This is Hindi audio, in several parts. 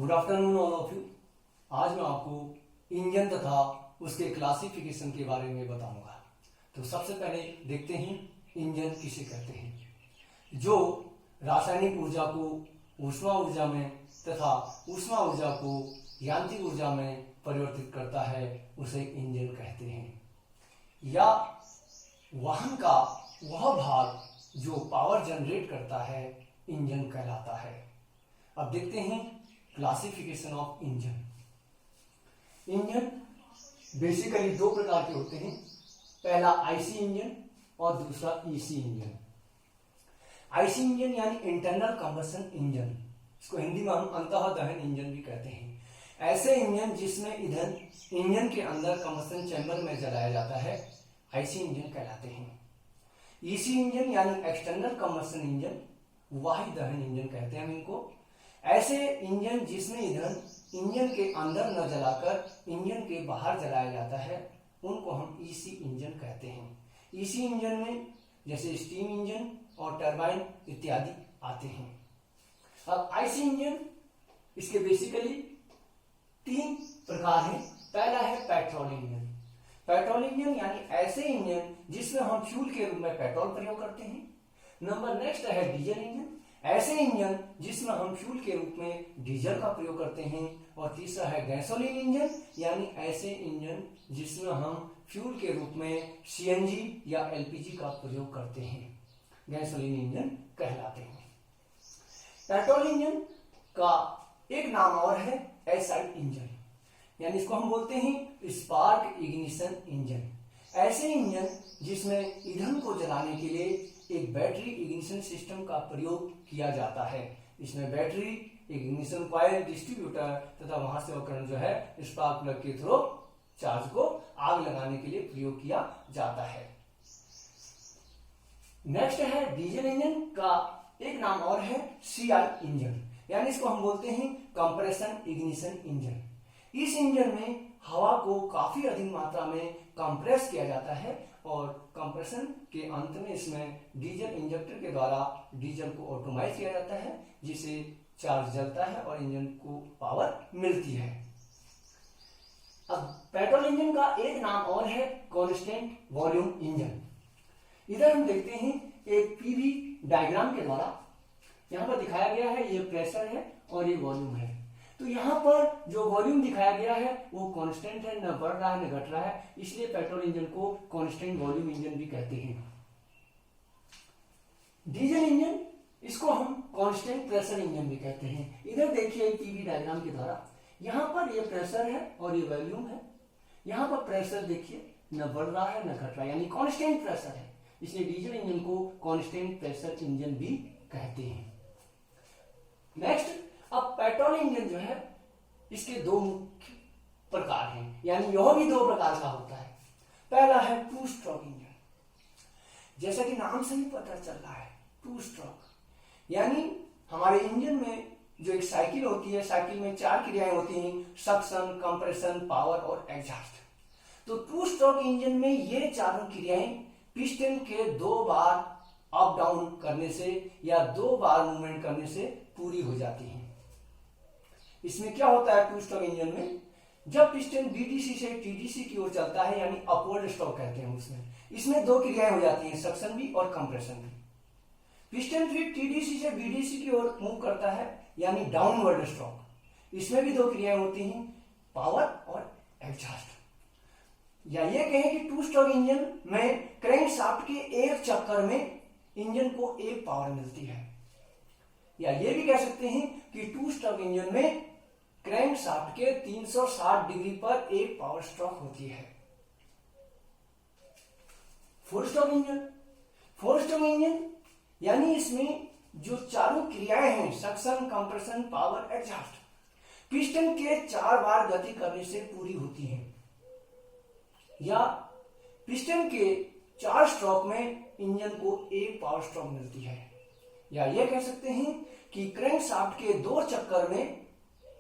Good afternoon all of you. आज मैं आपको इंजन तथा उसके क्लासिफिकेशन के बारे में बताऊंगा। तो सबसे पहले देखते हैं इंजन किसे कहते हैं। जो रासायनिक ऊर्जा को ऊष्मा ऊर्जा में तथा ऊष्मा ऊर्जा को यांत्रिक ऊर्जा में परिवर्तित करता है उसे इंजन कहते हैं। या वाहन का वह भाग जो पावर जनरेट करता है इंजन कहलाता है। अब देखते हैं classification of engine. Engine basically दो प्रकार के होते हैं, पहला आईसी इंजन और दूसरा ईसी इंजन। आईसी इंजन यानी इंटरनल कंबशन इंजन, इसको हिंदी में हम अंतः दहन इंजन भी कहते हैं। ऐसे इंजन जिसमें ईंधन इंजन के अंदर कंबशन चैम्बर में जलाया जाता है आईसी इंजन कहलाते हैं। ईसी इंजन यानी एक्सटर्नल कंबशन इंजन, वायु दहन इंजन कहते हैं हम इनको। ऐसे इंजन जिसमें ईंधन इंजन के अंदर न जलाकर इंजन के बाहर जलाया जाता है उनको हम ईसी इंजन कहते हैं। ईसी इंजन में जैसे स्टीम इंजन और टरबाइन इत्यादि आते हैं। अब आईसी इंजन, इसके बेसिकली तीन प्रकार हैं। पहला है पेट्रोल इंजन। पेट्रोल इंजन यानी ऐसे इंजन जिसमें हम फ्यूल के रूप में पेट्रोल प्रयोग करते हैं। नंबर नेक्स्ट है डीजल इंजन, ऐसे इंजन जिसमें हम फ्यूल के रूप में डीजल का प्रयोग करते हैं। और तीसरा है गैसोलीन इंजन, यानी ऐसे इंजन जिसमें हम फ्यूल के रूप में सीएनजी या एलपीजी का प्रयोग करते हैं, गैसोलीन इंजन कहलाते हैं। पेट्रोल इंजन का एक नाम और है एसआई इंजन, यानी इसको हम बोलते हैं स्पार्क इग्निशन इंजन। ऐसे इंजन जिसमें ईंधन को जलाने के लिए एक बैटरी इग्निशन सिस्टम का प्रयोग किया जाता है। इसमें बैटरी, इग्निशन कॉइल, डिस्ट्रीब्यूटर तथा वहां से करंट जो है स्पार्क प्लग के थ्रू चार्ज को आग लगाने के लिए प्रयोग किया जाता है। नेक्स्ट है डीजल इंजन का एक नाम और है सीआई इंजन, यानी इसको हम बोलते हैं कंप्रेशन इग्निशन इंजन। इस इंजन में हवा को काफी अधिक मात्रा में कंप्रेस किया जाता है और कंप्रेशन के अंत में इसमें डीजल इंजेक्टर के द्वारा डीजल को ऑटोमाइज किया जाता है, जिससे चार्ज जलता है और इंजन को पावर मिलती है। अब पेट्रोल इंजन का एक नाम और है कांस्टेंट वॉल्यूम इंजन। इधर हम देखते हैं एक पीवी डायग्राम के द्वारा, यहाँ पर दिखाया गया है ये प्रेशर है और ये वॉल्यूम है। तो यहाँ पर जो वॉल्यूम दिखाया गया है वो कांस्टेंट है, न बढ़ रहा है न घट रहा है, इसलिए पेट्रोल इंजन को कांस्टेंट वॉल्यूम इंजन भी कहते हैं। डीजल इंजन, इसको हम कांस्टेंट प्रेशर इंजन भी कहते हैं। इधर देखिए पीवी डायग्राम के द्वारा, यहाँ पर ये प्रेशर है और ये वॉल्यूम है। यहाँ पर प्रेशर देखिए न बढ़ रहा है न घट रहा है, यानी कांस्टेंट प्रेशर है, इसलिए डीजल इंजन को कांस्टेंट प्रेशर इंजन भी कहते हैं। नेक्स्ट, अब पेट्रोल इंजन जो है इसके दो मुख्य प्रकार हैं, यानी यह भी दो प्रकार का होता है। पहला है टू स्ट्रोक इंजन, जैसा कि नाम से ही पता चल रहा है टू स्ट्रोक, यानी हमारे इंजन में जो एक साइकिल होती है, साइकिल में चार क्रियाएं होती हैं, सक्शन, कंप्रेशन, पावर और एग्जॉस्ट। तो टू स्ट्रोक इंजन में ये चारों क्रियाएं पिस्टन के दो बार अप डाउन करने से या दो बार मूवमेंट करने से पूरी हो जाती हैं। इसमें क्या होता है टू स्ट्रोक इंजन में, जब पिस्टन बीडीसी से टीडीसी की ओर चलता है, यानी अपवर्ड स्ट्रोक कहते हैं इसमें दो क्रियाएं हो जाती हैं, सक्शन भी और कंप्रेशन भी। पिस्टन फिर टीडीसी से बीडीसी की ओर मूव करता है, यानी डाउनवर्ड स्ट्रोक, इसमें भी दो क्रियाएं होती हैं, पावर और एग्जॉस्ट। या ये कहें कि टू स्ट्रोक इंजन में क्रैंकशाफ्ट के एक चक्कर में इंजन को एक पावर मिलती है। या ये भी कह सकते हैं कि टू स्ट्रोक इंजन में क्रैंकशाफ्ट के 360 डिग्री पर एक पावर स्ट्रोक होती है। Four stroke engine, four stroke engine यानी इसमें जो चारों क्रियाएं हैं, suction, compression, power, exhaust, piston के 4 बार गति करने से पूरी होती हैं। या पिस्टन के 4 स्ट्रोक में इंजन को एक पावर स्ट्रोक मिलती है। या ये कह सकते हैं कि क्रैंकशाफ्ट के 2 चक्कर में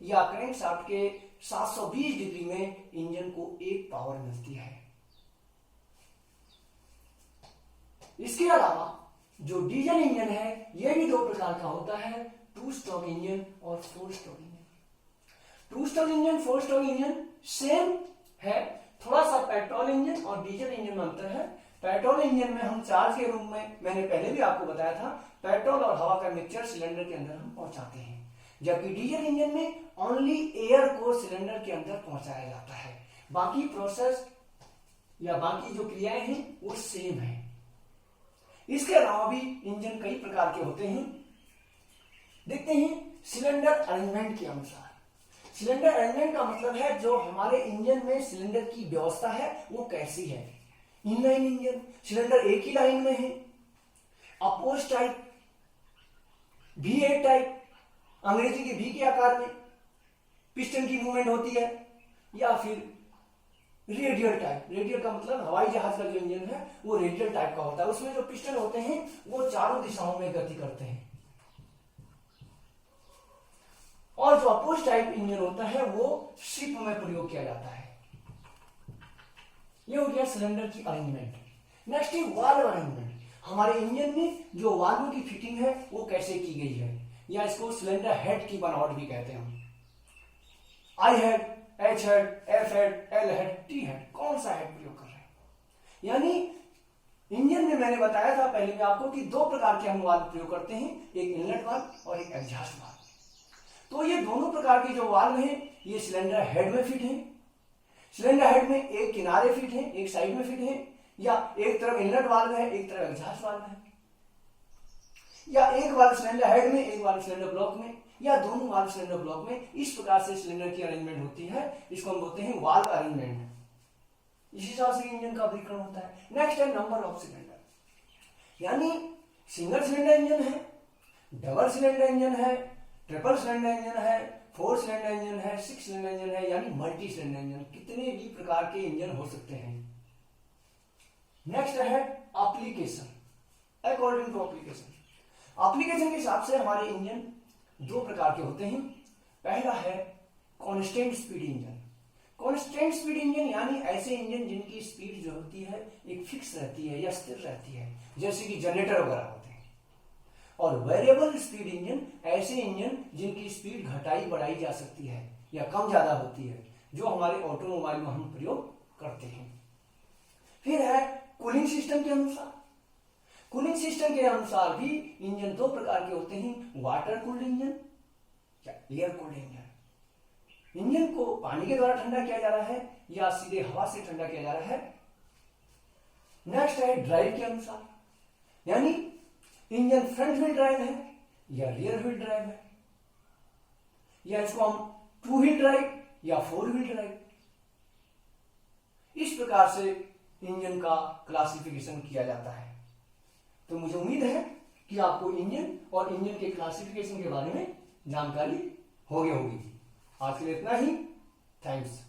या क्रैंकशाफ्ट के 720 डिग्री में इंजन को एक पावर मिलती है। इसके अलावा जो डीजल इंजन है यह भी दो प्रकार का होता है, टू स्ट्रोक इंजन और four stroke engine. Two stroke engine, four stroke engine same है, थोड़ा सा पेट्रोल इंजन और डीजल इंजन में अंतर है। पेट्रोल इंजन में हम चार्ज के रूप में, मैंने पहले भी आपको बताया था, पेट्रोल और हवा का मिक्सचर सिलेंडर के अंदर हम पहुंचाते हैं, जबकि डीजल इंजन में ओनली एयर को सिलेंडर के अंदर पहुंचाया जाता है। बाकी प्रोसेस या बाकी जो क्रियाएं हैं वो सेम है। इसके अलावा भी इंजन कई प्रकार के होते हैं। देखते हैं सिलेंडर अरेंजमेंट के अनुसार। सिलेंडर अरेंजमेंट का मतलब है जो हमारे इंजन में सिलेंडर की व्यवस्था है वो कैसी है। इनलाइन इंजन, सिलेंडर एक ही लाइन में है, अपोज टाइप, V8 टाइप, अंग्रेजी के V के आकार में पिस्टन की मूवमेंट होती है, या फिर रेडियल टाइप। रेडियल का मतलब हवाई जहाज का जो इंजन है वो रेडियल टाइप का होता है, उसमें जो पिस्टन होते हैं वो चारों दिशाओं में गति करते हैं। और जो अपोज टाइप इंजन होता है वो शिप में प्रयोग किया जाता है। ये हो गया सिलेंडर की अरेंजमेंट। नेक्स्ट है वाल्व अरेंजमेंट। हमारे इंजन में जो वाल्व की फिटिंग है वो कैसे की गई है, या इसको सिलेंडर हेड की बनावट भी कहते हैं। I head, H head, F head, L head, T head, कौन सा हेड प्रयोग कर रहे हैं। यानी इंजन में मैंने बताया था पहले में आपको कि दो प्रकार के हम वाल्व प्रयोग करते हैं, एक इनलेट वाल्व और एक एग्जॉस्ट वाल्व। तो ये दोनों प्रकार के जो वाल्व हैं ये सिलेंडर हेड में फिट हैं। सिलेंडर हेड में एक किनारे फिट है, एक साइड में फिट है, या एक तरफ इनलेट वाल्व है, एक तरफ एग्जॉस्ट वाल्व है, या एक वाल्व सिलेंडर हेड में, एक वाल्व सिलेंडर ब्लॉक में, या दोनों वाल्व सिलेंडर ब्लॉक में। इस प्रकार से सिलेंडर की अरेंजमेंट होती है, इसको हम बोलते हैं वाल्व अरेंजमेंट। इस हिसाब से इंजन का वर्गीकरण होता है। नेक्स्ट है नंबर ऑफ सिलेंडर, यानी सिंगल सिलेंडर इंजन है, डबल सिलेंडर इंजन है, ट्रिपल सिलेंडर इंजन है, फोर सिलेंडर इंजन है, सिक्स सिलेंडर इंजन है, यानी मल्टी सिलेंडर इंजन। कितने भी प्रकार के इंजन हो सकते हैं। नेक्स्ट है application, according to application. Application के हिसाब से हमारे इंजन दो प्रकार के होते हैं। पहला है constant speed engine. Constant speed engine यानी ऐसे इंजन जिनकी स्पीड जो होती है एक फिक्स रहती है या स्थिर रहती है, जैसे कि जनरेटर वगैरह होते हैं। और वेरिएबल स्पीड इंजन ऐसे इंजन जिनकी स्पीड घटाई बढ़ाई जा सकती है या कम ज्यादा होती है, जो हमारे ऑटोमोबाइल में हम प्रयोग करते हैं। फिर है कूलिंग सिस्टम के अनुसार। कूलिंग सिस्टम के अनुसार भी इंजन दो प्रकार के होते हैं, वाटर कूल्ड इंजन या एयर कूल्ड इंजन। इंजन को पानी के द्वारा ठंडा किया जा रहा है या सीधे हवा से ठंडा किया जा रहा है। नेक्स्ट है ड्राइव के अनुसार, यानी इंजन फ्रंट व्हील ड्राइव है या रियर व्हील ड्राइव है, या इसको हम टू व्हील ड्राइव या फोर व्हील ड्राइव। इस प्रकार से इंजन का क्लासिफिकेशन किया जाता है। तो मुझे उम्मीद है कि आपको इंजन और इंजन के क्लासिफिकेशन के बारे में जानकारी हो गई होगी। आज के लिए इतना ही। थैंक्स।